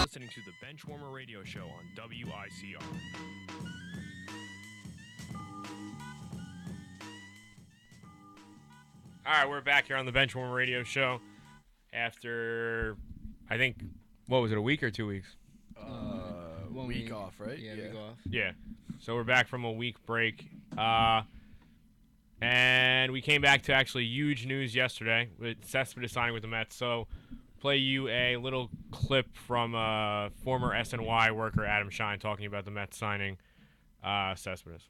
listening to the Benchwarmer Radio Show on WICR. All right, we're back here on the Benchwarmer Radio Show after, I think, what was it, a week or 2 weeks? 1 week off, right? Yeah, week off. Yeah. So we're back from a week break. And we came back to actually huge news yesterday with Cespedes signing with the Mets. So play you a little clip from former SNY worker Adam Shine talking about the Mets signing Cespedes.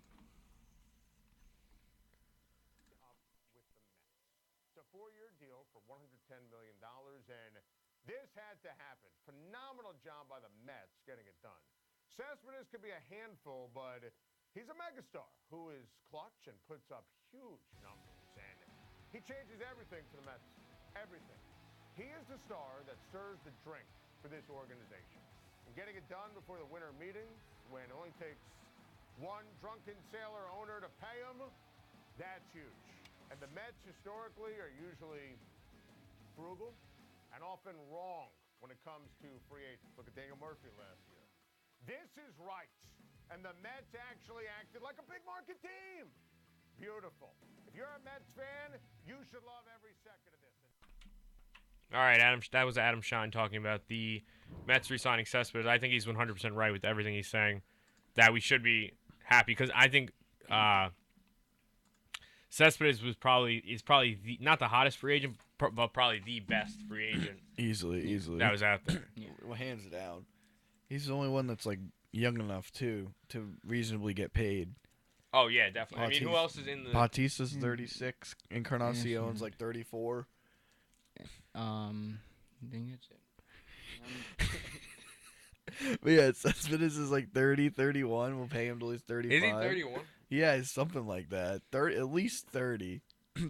It's a 4-year deal for $110 million, and this had to happen. Phenomenal job by the Mets getting it done. Cespedes could be a handful, but he's a megastar who is clutch and puts up huge numbers, and he changes everything for the Mets. Everything. He is the star that stirs the drink for this organization. And getting it done before the winter meetings, when it only takes one drunken sailor owner to pay him, that's huge. And the Mets historically are usually frugal and often wrong when it comes to free agents. Look at Daniel Murphy last year. This is right. And the Mets actually acted like a big market team. Beautiful. If you're a Mets fan, you should love every second of this. All right, Adam. That was Adam Shine talking about the Mets re-signing Cespedes. I think he's 100% right with everything he's saying. That we should be happy because I think Cespedes is probably not the hottest free agent, but probably the best free agent Easily. that was out there. Well, hands down. He's the only one that's like young enough too to reasonably get paid. Oh yeah, definitely. I mean, who else is in the? Bautista's 36, Encarnacion's like 34. I think that's it. But yeah, Cespedes is like 30, 31. We'll pay him till he's 35. Is he 31? Yeah, it's something like that. At least 30.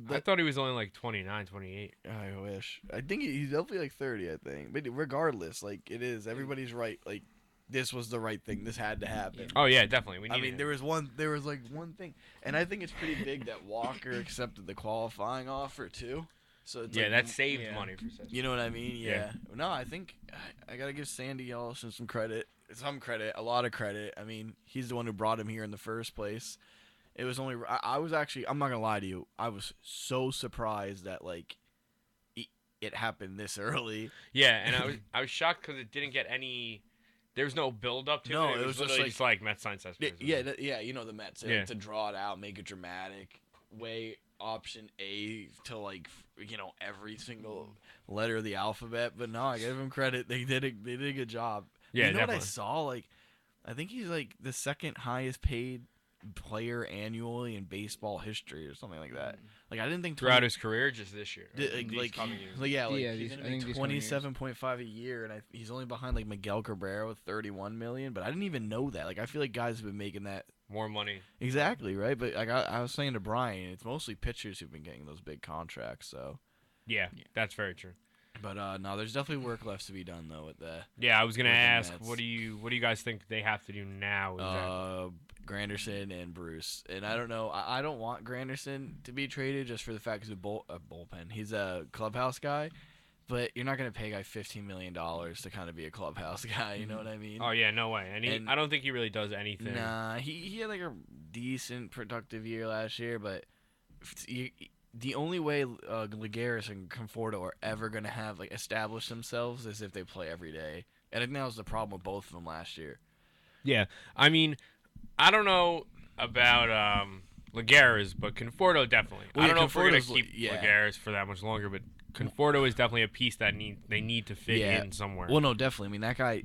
I thought he was only like 29, 28. I wish. I think he's definitely like 30, I think. But regardless, like, it is. Everybody's right. Like, this was the right thing. This had to happen. Oh yeah, definitely. There was one thing. And I think it's pretty big that Walker accepted the qualifying offer, too. So it's that saved money for Cespedes. You know what I mean? Yeah. No, I think I got to give Sandy Ellison some credit. A lot of credit. I mean, he's the one who brought him here in the first place. It was only I was actually, I'm not going to lie to you, I was so surprised that like it happened this early. Yeah, and I was shocked cuz it didn't get any there was no build up to it. It was just like Mets Sign Cespedes. Yeah, you know the Mets to draw it out, make it dramatic, way option A to like every single letter of the alphabet. But no, I give them credit. They did a good job. Yeah, you know definitely. what I saw? Like, I think he's like the second highest paid player annually in baseball history or something like that. Like, I didn't think throughout his career, just this year. He's these gonna make 27.5 a year, and he's only behind like Miguel Cabrera with 31 million. But I didn't even know that. Like, I feel like guys have been making that more money. Exactly, right? But like I was saying to Brian, it's mostly pitchers who've been getting those big contracts. So yeah, that's very true. But no, there's definitely work left to be done though with the. Yeah, I was gonna ask, what do you guys think they have to do now? Granderson and Bruce, and I don't know. I don't want Granderson to be traded just for the fact he's a bullpen. He's a clubhouse guy, but you're not gonna pay a guy $15 million to kind of be a clubhouse guy. You know what I mean? Oh yeah, no way. And I don't think he really does anything. Nah, he had like a decent productive year last year, but the only way Lagares and Conforto are ever gonna have like established themselves is if they play every day, and I think that was the problem with both of them last year. Yeah, I mean, I don't know about Lagares, but Conforto definitely. I don't know if we're gonna keep Lagares for that much longer, but Conforto is definitely a piece that they need to fit in somewhere. Well, no, definitely. I mean, that guy,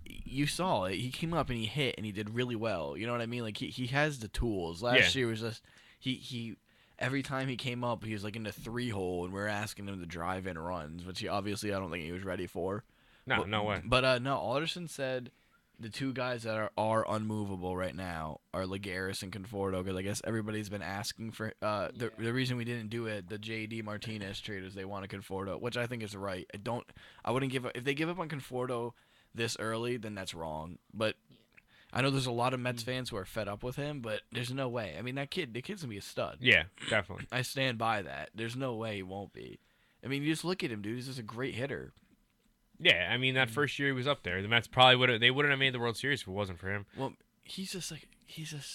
you saw it. He came up and he hit and he did really well. You know what I mean? Like he has the tools. Last year was just he every time he came up, he was like in the 3-hole, and we're asking him to drive in runs, which I don't think he was ready for. No way. But no, Alderson said the two guys that are unmovable right now are Lagares and Conforto, because I guess everybody's been asking for the reason we didn't do it, the J.D. Martinez trade, is they wanted Conforto, which I think is right. I wouldn't give up if they give up on Conforto this early, then that's wrong. But I know there's a lot of Mets fans who are fed up with him, but there's no way. I mean, the kid's gonna be a stud. Yeah, definitely. I stand by that. There's no way he won't be. I mean, you just look at him, dude. He's just a great hitter. Yeah, I mean that first year he was up there, the Mets probably wouldn't have made the World Series if it wasn't for him. Well, he's just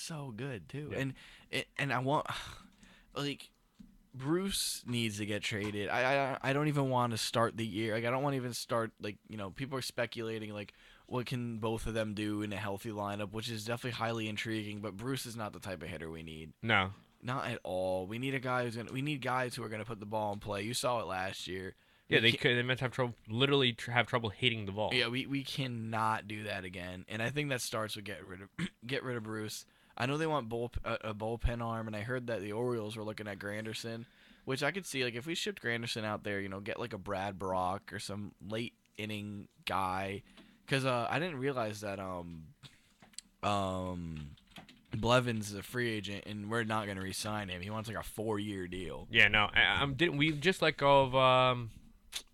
so good too, Yeah. and I want like Bruce needs to get traded. I don't even want to start the year. Like I don't want to even start people are speculating like what can both of them do in a healthy lineup, which is definitely highly intriguing. But Bruce is not the type of hitter we need. No. Not at all. We need a guy we need guys who are gonna put the ball in play. You saw it last year. Yeah, they Mets have trouble, literally have trouble hitting the ball. Yeah, we cannot do that again. And I think that starts with get rid of Bruce. I know they want a bullpen arm, and I heard that the Orioles were looking at Granderson, which I could see. Like if we shipped Granderson out there, get like a Brad Brock or some late inning guy, because I didn't realize that Blevins is a free agent, and we're not gonna re-sign him. He wants like a 4-year deal. Yeah, no. We just let go of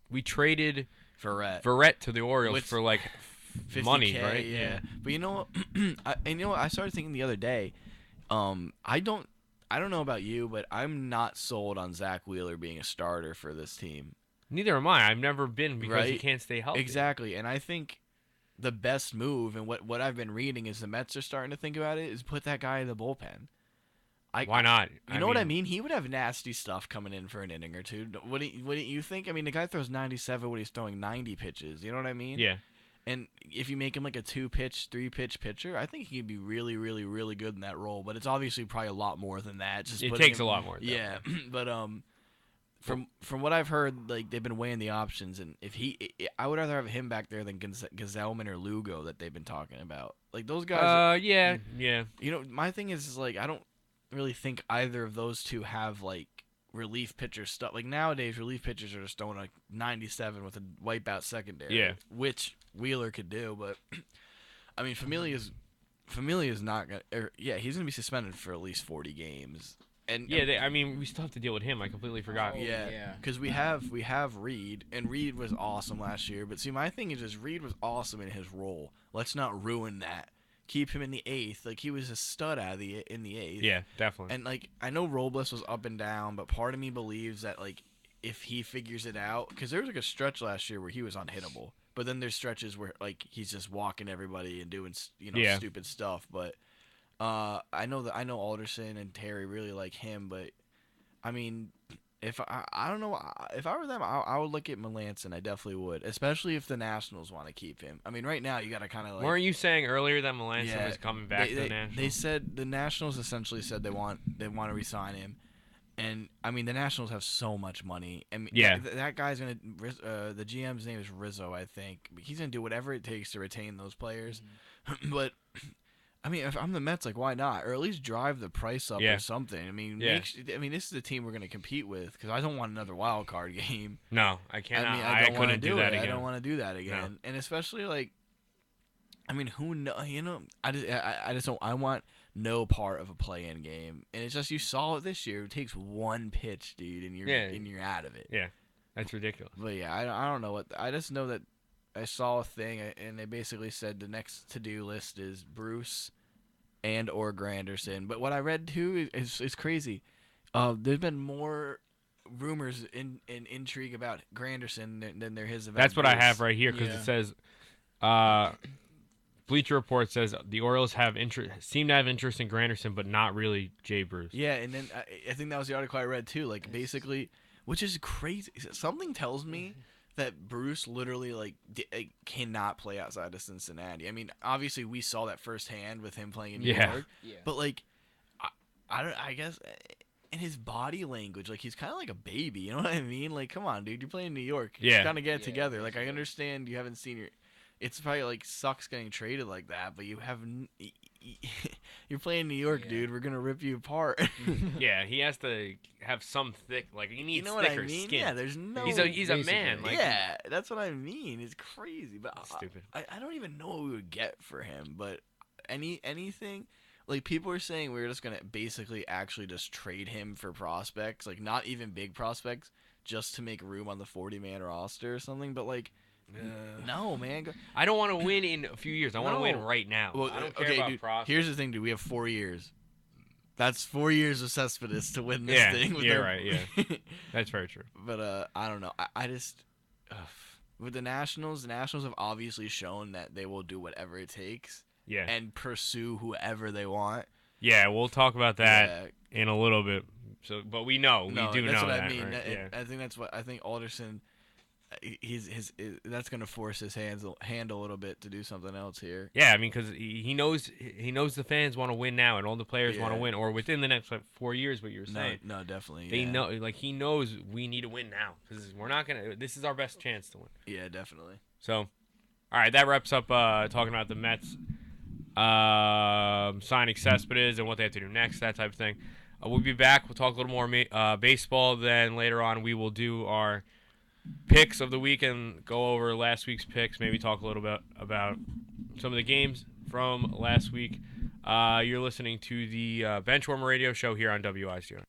we traded Verrett to the Orioles for like 50K, money, right? Yeah. But you know what? I started thinking the other day. I don't know about you, but I'm not sold on Zach Wheeler being a starter for this team. Neither am I. I've never been because he Right? can't stay healthy. Exactly, and I think the best move, and what I've been reading is the Mets are starting to think about it, is put that guy in the bullpen. Why not? You know what I mean? He would have nasty stuff coming in for an inning or two. Wouldn't you think? I mean, the guy throws 97 when he's throwing 90 pitches. You know what I mean? Yeah. And if you make him like a 2-pitch, 3-pitch pitcher, I think he could be really, really, really good in that role. But it's obviously probably a lot more than that. It takes a lot more. Yeah, but from what I've heard, like they've been weighing the options, and I would rather have him back there than Gazelman or Lugo that they've been talking about. Like those guys. Yeah. My thing is like I don't really think either of those two have like relief pitcher stuff. Like nowadays, relief pitchers are just throwing like 97 with a wipeout secondary. Yeah. Which Wheeler could do, but I mean, Familia's not gonna. He's gonna be suspended for at least 40 games. And yeah, we still have to deal with him. I completely forgot. Yeah, because we have Reed, and Reed was awesome last year. But see, my thing is Reed was awesome in his role. Let's not ruin that. Keep him in the 8th. Like he was a stud in the 8th. Yeah, definitely. And like I know Robles was up and down, but part of me believes that like if he figures it out, because there was like a stretch last year where he was unhittable, but then there's stretches where like he's just walking everybody and doing stupid stuff. But I know Alderson and Terry really like him, but I mean, if I don't know, if I were them, I would look at Melanson. I definitely would, especially if the Nationals want to keep him. I mean, right now you got to kind of like. Weren't you saying earlier that Melanson was coming back to the Nationals? They said the Nationals essentially said they want to re-sign him, and I mean the Nationals have so much money. I mean, that guy's gonna. The GM's name is Rizzo, I think. He's gonna do whatever it takes to retain those players, but. I mean, if I'm the Mets, like, why not? Or at least drive the price up or something. I mean, this is the team we're going to compete with because I don't want another wild card game. No, I cannot. I mean, I couldn't do that again. I don't want to do that again. No. And especially, like, I mean, who knows? I just don't. I want no part of a play-in game. And it's just, you saw it this year. It takes one pitch, dude, and you're out of it. Yeah, that's ridiculous. But, yeah, I don't know what. I just know that I saw a thing, and they basically said the next to-do list is Bruce and or Granderson. But what I read too is crazy. There's been more rumors and intrigue about Granderson than there is about. That's what Bruce. I have right here because it says, Bleacher Report says the Orioles seem to have interest in Granderson, but not really Jay Bruce. Yeah, and then I think that was the article I read too. Like basically, which is crazy. Something tells me that Bruce literally cannot play outside of Cincinnati. I mean, obviously we saw that firsthand with him playing in New York. Yeah. But like, I guess in his body language, like he's kind of like a baby. You know what I mean? Like, come on, dude, you're playing in New York. You kind of get it together. Like, I understand you haven't seen your. It's probably like sucks getting traded like that, but you have. You're playing New York, dude. We're gonna rip you apart. Yeah, he has to have some thick, like he needs thicker skin. Yeah, there's no. He's a man. Like, yeah, that's what I mean. It's crazy, but stupid. I don't even know what we would get for him. But anything, like people are saying, we're just gonna basically actually just trade him for prospects, like not even big prospects, just to make room on the 40-man roster or something. But like. No, man. I don't want to win in a few years. I want to win right now. Well, I don't care about dude, prospects. here's the thing, dude. We have 4 years. That's 4 years of Cespedes to win this thing. Yeah, right. Yeah, that's very true. But I don't know. I just with the Nationals have obviously shown that they will do whatever it takes Yeah. and pursue whoever they want. Yeah, we'll talk about that Yeah. in a little bit. So, but we know, No, we do that's know what that. I mean. Right? Yeah. I think that's what I think. Alderson, that's gonna force his hand a little bit to do something else here. Yeah, I mean, because he knows the fans want to win now, and all the players want to Yeah. win, or within the next 4 years. What you were saying, No, definitely. they Yeah. know, like he knows we need to win now because we're not gonna. This is our best chance to win. Yeah, definitely. So, all right, that wraps up talking about the Mets signing Cespedes and what they have to do next, that type of thing. We'll be back. We'll talk a little more baseball. Then later on, we will do our picks of the week and go over last week's picks. Maybe talk a little bit about some of the games from last week. You're listening to the Benchwarmer Radio Show here on WICR.